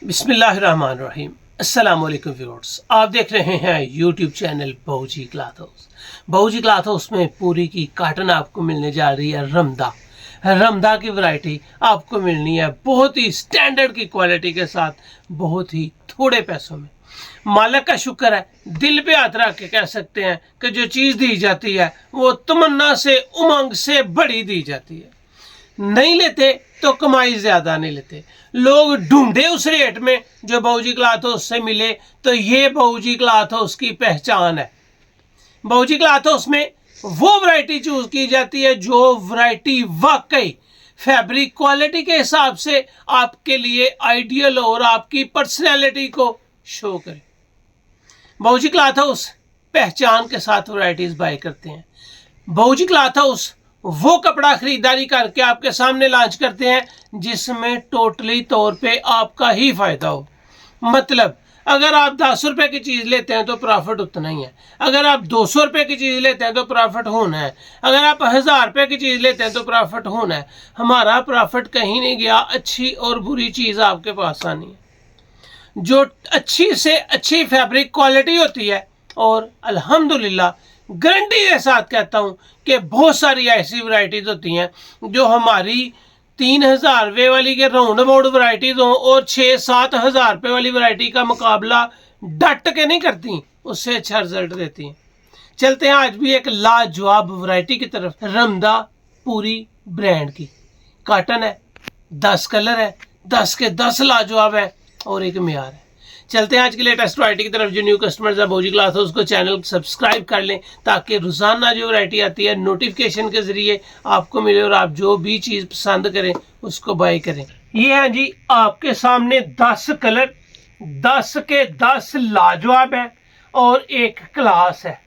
बिस्मिल्लाहिर्रहमानिर्रहीम। अस्सलाम वालेकुम व्यूअर्स, आप देख रहे हैं YouTube channel Bahuji cloth house. Bahuji cloth house में पूरी की काटन आपको मिलने जा रही है रमदा की वैरायटी आपको मिलनी है बहुत ही स्टैंडर्ड की क्वालिटी के साथ, बहुत ही थोड़े पैसों में। मालिक का शुक्र है, दिल पे हाथ रख के कह सकते हैं कि जो चीज़ दी जाती है वो तमन्ना से उमंग से बड़ी दी जाती है। नहीं लेते तो कमाई ज्यादा नहीं लेते, लोग ढूंढे उस रेट में जो बहूजी क्लॉथ हाउस से मिले, तो ये बहूजी क्लॉथ हाउस की पहचान है। बहूजी क्लॉथ हाउस में वो वैरायटी चूज की जाती है जो वैरायटी वाकई फैब्रिक क्वालिटी के हिसाब से आपके लिए आइडियल और आपकी पर्सनैलिटी को शो करे। बहूजी क्लॉथ हाउस पहचान के साथ वैरायटीज बाय करते हैं। बहूजी क्लॉथ हाउस वो कपड़ा खरीदारी करके आपके सामने लॉन्च करते हैं जिसमें टोटली तौर पे आपका ही फायदा हो। मतलब अगर आप 10 रुपए की चीज़ लेते हैं तो प्रॉफिट उतना ही है, अगर आप 200 रुपए की चीज़ लेते हैं तो प्रॉफिट होना है, अगर आप 1000 रुपए की चीज़ लेते हैं तो प्रॉफिट होना है। हमारा प्रॉफिट कहीं नहीं गया, अच्छी और बुरी चीज़ आपके पास आनी है। जो अच्छी से अच्छी फैब्रिक क्वालिटी होती है, और अल्हम्दुलिल्लाह गारंटी के साथ कहता हूँ कि बहुत सारी ऐसी वैरायटीज होती हैं जो हमारी 3000 रुपये वाली के राउंड अबाउट वैरायटीज हों और 6-7 हज़ार रुपये वाली वैरायटी का मुकाबला डट के नहीं करती, उससे अच्छा रिजल्ट देती हैं। चलते हैं आज भी एक लाजवाब वैरायटी की तरफ। रमदा पूरी ब्रांड की काटन है, 10 कलर है, 10 के 10 लाजवाब है और एक म्यार है। चलते हैं आज की लेटेस्ट वैरायटी की तरफ। जो न्यू कस्टमर्स है बहूजी क्लॉथ हाउस को चैनल सब्सक्राइब कर लें ताकि रोजाना जो वैरायटी आती है नोटिफिकेशन के जरिए आपको मिले और आप जो भी चीज़ पसंद करें उसको बाय करें। ये है जी आपके सामने 10 कलर, 10 के 10 लाजवाब है और एक क्लास है।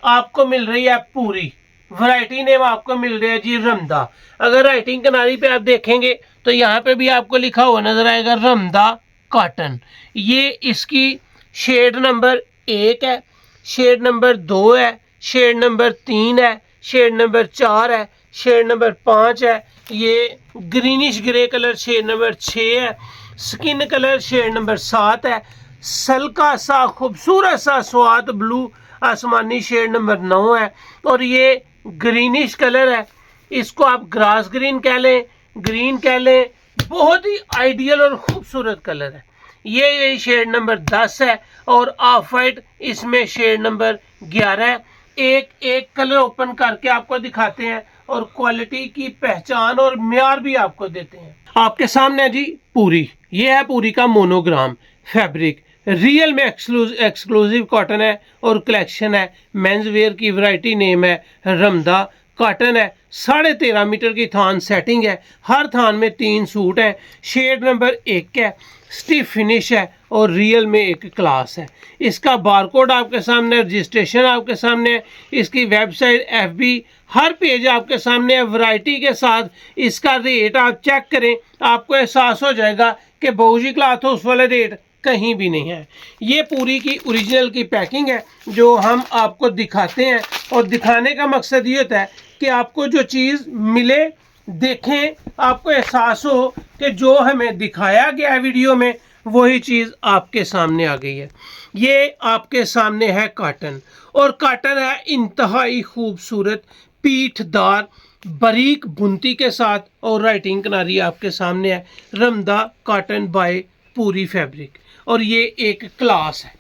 आपको मिल रही है पूरी वैरायटी नेम, आपको मिल रही है जी रमदा। अगर राइटिंग किनारी पे आप देखेंगे तो यहाँ पे भी आपको लिखा हुआ नजर आएगा रमदा कॉटन। ये इसकी शेड नंबर 1 है, शेड नंबर 2 है, शेड नंबर 3 है, शेड नंबर 4 है, शेड नंबर 5 है। ये greenish grey colour shade number 6 है, स्किन कलर शेड नंबर 7 है, सल्का सा खूबसूरत सा स्वाद ब्लू आसमानी शेड नंबर 9 है, और ये ग्रीनिश कलर है। इसको आप ग्रास ग्रीन कह लें, ग्रीन कह लें, बहुत ही आइडियल और खूबसूरत कलर है। ये शेड नंबर 10 है और ऑफ वाइट इसमें शेड नंबर 11 है। एक एक कलर ओपन करके आपको दिखाते हैं और क्वालिटी की पहचान और म्यार भी आपको देते हैं। आपके सामने है जी पूरी, ये है पूरी का मोनोग्राम फैब्रिक, रियल में एक्सक्लूसिव कॉटन है और कलेक्शन है। मेंस वेयर की वैरायटी नेम है रमदा कॉटन है। 13.5 मीटर की थान सेटिंग है, हर थान में 3 सूट हैं। शेड नंबर 1 है, स्टिफ फिनिश है और रियल में एक क्लास है। इसका बारकोड आपके सामने, रजिस्ट्रेशन आपके सामने है, इसकी वेबसाइट FB हर पेज आपके सामने है। वैरायटी के साथ इसका रेट आप चेक करें, आपको एहसास हो जाएगा कि बहूजी क्लॉथ हाउस वाला रेट कहीं भी नहीं है। ये पूरी की ओरिजिनल की पैकिंग है जो हम आपको दिखाते हैं, और दिखाने का मकसद ये होता है कि आपको जो चीज़ मिले, देखें, आपको एहसास हो कि जो हमें दिखाया गया है वीडियो में वही चीज़ आपके सामने आ गई है। ये आपके सामने है काटन, और काटन है इंतहाई खूबसूरत पीठदार बारीक बुनती के साथ, और राइटिंग किनारी आपके सामने है रमदा कॉटन बाय पूरी फैब्रिक, और ये एक क्लास है।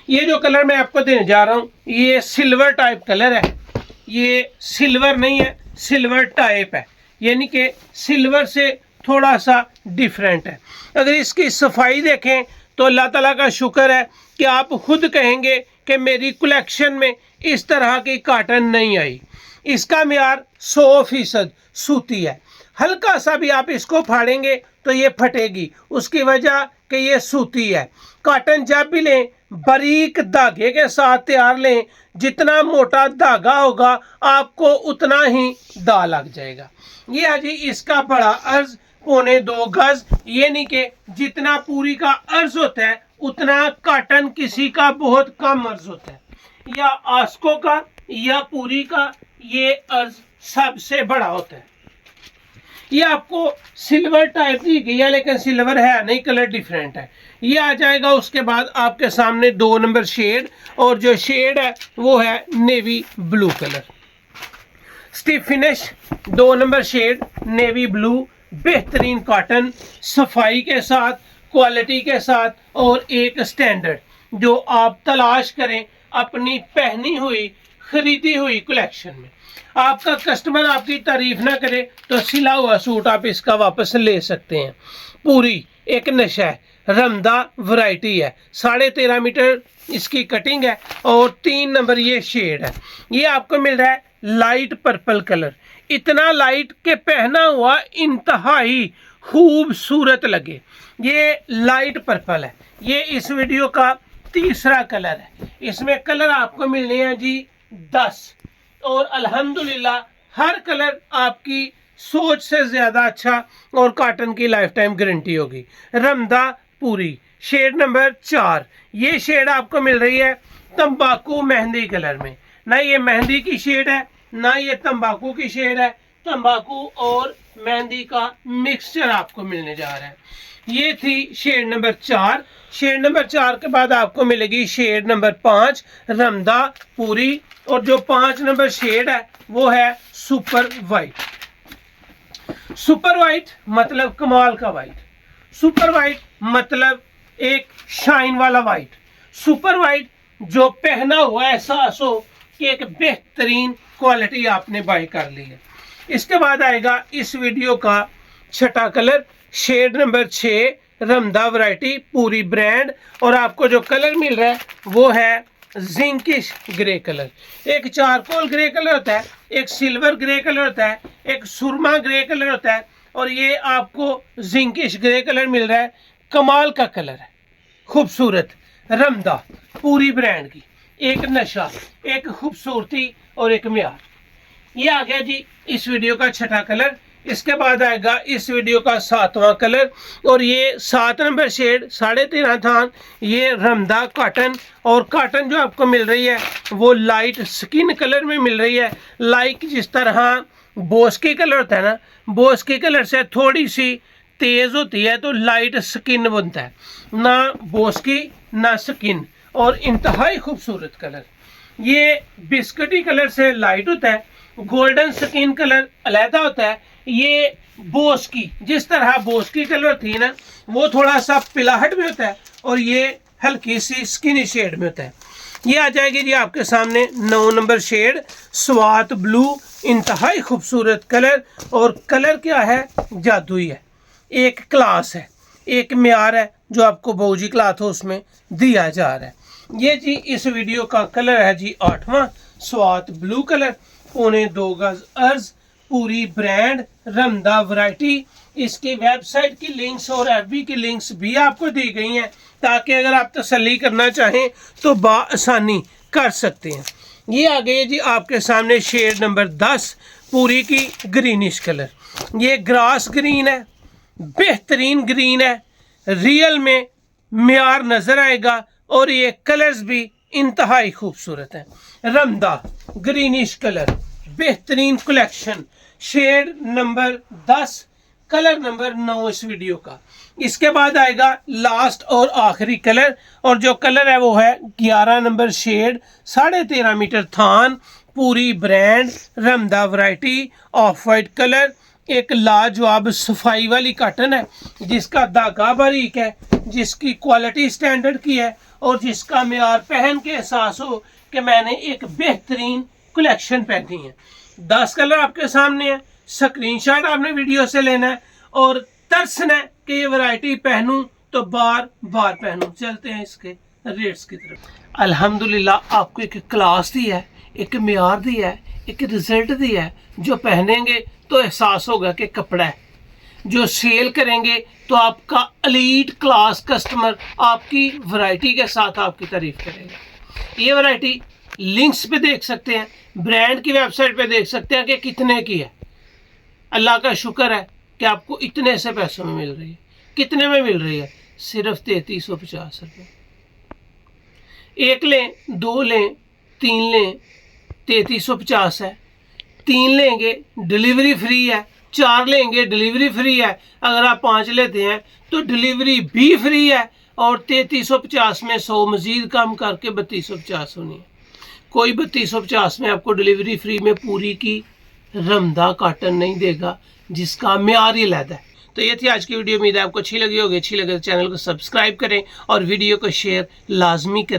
ये जो कलर मैं आपको देने जा रहा हूँ ये सिल्वर टाइप कलर है। ये सिल्वर नहीं है, सिल्वर टाइप है, यानी कि सिल्वर से थोड़ा सा डिफरेंट है। अगर इसकी सफाई देखें तो अल्लाह ताला का शुक्र है कि आप खुद कहेंगे कि मेरी कलेक्शन में इस तरह की काटन नहीं आई। इसका म्यार 100% सूती है। हल्का सा भी आप इसको फाड़ेंगे तो ये फटेगी, उसकी वजह कि ये सूती है। काटन जब भी लें बारीक धागे के साथ तैयार लें, जितना मोटा धागा होगा आपको उतना ही दा लग जाएगा। ये है जी इसका बड़ा अर्ज 2.25 गज, ये नहीं कि जितना पूरी का अर्ज होता है उतना काटन किसी का बहुत कम अर्ज होता है, या आस्को का या पूरी का ये अर्ज सबसे बड़ा होता है। ये आपको सिल्वर टाइप दी गई है, लेकिन सिल्वर है नहीं, कलर डिफरेंट है। ये आ जाएगा। उसके बाद आपके सामने 2 नंबर शेड, और जो शेड है वो है navy blue colour. Stiff finish 2 number shade navy blue, बेहतरीन कॉटन, सफाई के साथ, क्वालिटी के साथ, और एक स्टैंडर्ड जो आप तलाश करें अपनी पहनी हुई खरीदी हुई कलेक्शन में। आपका कस्टमर आपकी तारीफ ना करे तो सिला हुआ सूट आप इसका वापस ले सकते हैं। पूरी एक नशा है, रमदा वैरायटी है, 13.5 मीटर इसकी कटिंग है, और 3 नंबर ये शेड है। ये आपको मिल रहा है लाइट पर्पल कलर, इतना लाइट के पहना हुआ इंतहाई खूबसूरत लगे। ये लाइट पर्पल है, ये इस वीडियो का तीसरा कलर है। इसमें कलर आपको मिलने हैं जी 10, और अल्हम्दुलिल्लाह हर कलर आपकी सोच से ज़्यादा अच्छा, और कॉटन की लाइफ टाइम गारंटी होगी। रमदा पूरी शेड नंबर 4, ये शेड आपको मिल रही है तंबाकू मेहंदी कलर में। ना ये मेहंदी की शेड है, ना ये तंबाकू की शेड है, तंबाकू और मेहंदी का मिक्सचर आपको मिलने जा रहा है। ये थी शेड नंबर 4। शेड नंबर 4 के बाद आपको मिलेगी शेड नंबर 5 रमदा पूरी, और जो 5 नंबर शेड है वो है सुपर वाइट। सुपर वाइट मतलब कमाल का वाइट, सुपर वाइट मतलब एक शाइन वाला वाइट, सुपर वाइट जो पहना हुआ एहसास हो कि एक बेहतरीन क्वालिटी आपने बाय कर ली है। इसके बाद आएगा इस वीडियो का छठा कलर, शेड नंबर 6 रमदा वैरायटी पूरी ब्रांड, और आपको जो कलर मिल रहा है वो है जिंकिश ग्रे कलर। एक चारकोल ग्रे कलर होता है, एक सिल्वर ग्रे कलर होता है, एक सुरमा ग्रे कलर होता है, और ये आपको जिंकिश ग्रे कलर मिल रहा है। कमाल का कलर है, खूबसूरत, रमदा पूरी ब्रांड की, एक नशा, एक खूबसूरती और एक म्यार। ये आ गया जी इस वीडियो का छठा कलर। इसके बाद आएगा इस वीडियो का 7वां कलर, और ये 7 नंबर शेड 13.5 थान, ये रमदा कॉटन, और कॉटन जो आपको मिल रही है वो लाइट स्किन कलर में मिल रही है। लाइक जिस तरह बोस्की कलर होता है ना, बोस्की कलर से थोड़ी सी तेज होती है तो लाइट स्किन बनता है, ना बोस्की ना स्किन, और इंतहाई खूबसूरत कलर। ये बिस्कटी कलर से लाइट होता है, गोल्डन स्किन कलर अलहदा होता है। ये बोस्की जिस तरह बोस्की कलर थी ना वो थोड़ा सा पिलाहट में होता है, और ये हल्की सी स्किनी शेड में होता है। ये आ जाएगी जी आपके सामने 9 नंबर शेड स्वात ब्लू, इंतहाई खूबसूरत कलर, और कलर क्या है जादुई है, एक क्लास है, एक म्यार है जो आपको बाऊजी क्लॉथ हाउस में दिया जा रहा है। ये जी इस वीडियो का कलर है जी 8वां स्वात ब्लू कलर, 2.25 गज अर्ज, पूरी ब्रांड रमदा वैरायटी। इसकी वेबसाइट की लिंक्स और एफबी की लिंक्स भी आपको दी गई हैं, ताकि अगर आप तसल्ली करना चाहें तो आसानी कर सकते हैं। ये आ गई जी आपके सामने शेड नंबर 10 पूरी की ग्रीनिश कलर। ये ग्रास ग्रीन है, बेहतरीन ग्रीन है, रियल में म्यार नजर आएगा, और ये कलर्स भी इंतहाई खूबसूरत हैं। रमदा ग्रीनिश कलर, बेहतरीन collection, shade number 10 colour number 9 इस वीडियो का। इसके बाद आएगा लास्ट और आखिरी कलर, और जो कलर है वो है 11 नंबर शेड 13.5 मीटर थान पूरी ब्रांड रमदा वैरायटी ऑफ वाइट कलर। एक लाजवाब सफाई वाली कॉटन है जिसका धागा बारीक है, जिसकी क्वालिटी स्टैंडर्ड की है, और जिसका म्यार पहन के एहसास हो कि मैंने एक बेहतरीन कलेक्शन पहनी है। 10 कलर आपके सामने है, स्क्रीनशॉट आपने वीडियो से लेना है और तरसना है कि ये वैरायटी पहनूं तो बार बार पहनूं। चलते हैं इसके रेट्स की तरफ। अल्हम्दुलिल्लाह आपको एक क्लास दी है, एक म्यार दी है, एक रिजल्ट दिया है। जो पहनेंगे तो एहसास होगा कि कपड़ा है, जो सेल करेंगे तो आपका एलीट क्लास कस्टमर आपकी वैरायटी के साथ आपकी तारीफ करेगा। ये वैरायटी लिंक्स पे देख सकते हैं, ब्रांड की वेबसाइट पे देख सकते हैं कि कितने की है। अल्लाह का शुक्र है कि आपको इतने से पैसों में मिल रही है। कितने में मिल रही है? सिर्फ 3350 रुपये। 1 लें, 2 लें, 3 लें, 3350 है। 3 लेंगे डिलीवरी फ्री है 4 लेंगे डिलीवरी फ्री है, अगर आप 5 लेते हैं तो डिलीवरी भी फ्री है, और 3350 में 100 मजीद कम करके 3250 होनी है। कोई 3250 में आपको डिलीवरी फ्री में पूरी की रमदा काटन नहीं देगा, जिसका म्यार ही अलग है। तो ये थी आज की वीडियो, उम्मीद है आपको अच्छी लगी होगी। अच्छी लगे तो चैनल को सब्सक्राइब करें और वीडियो को शेयर लाजमी करें।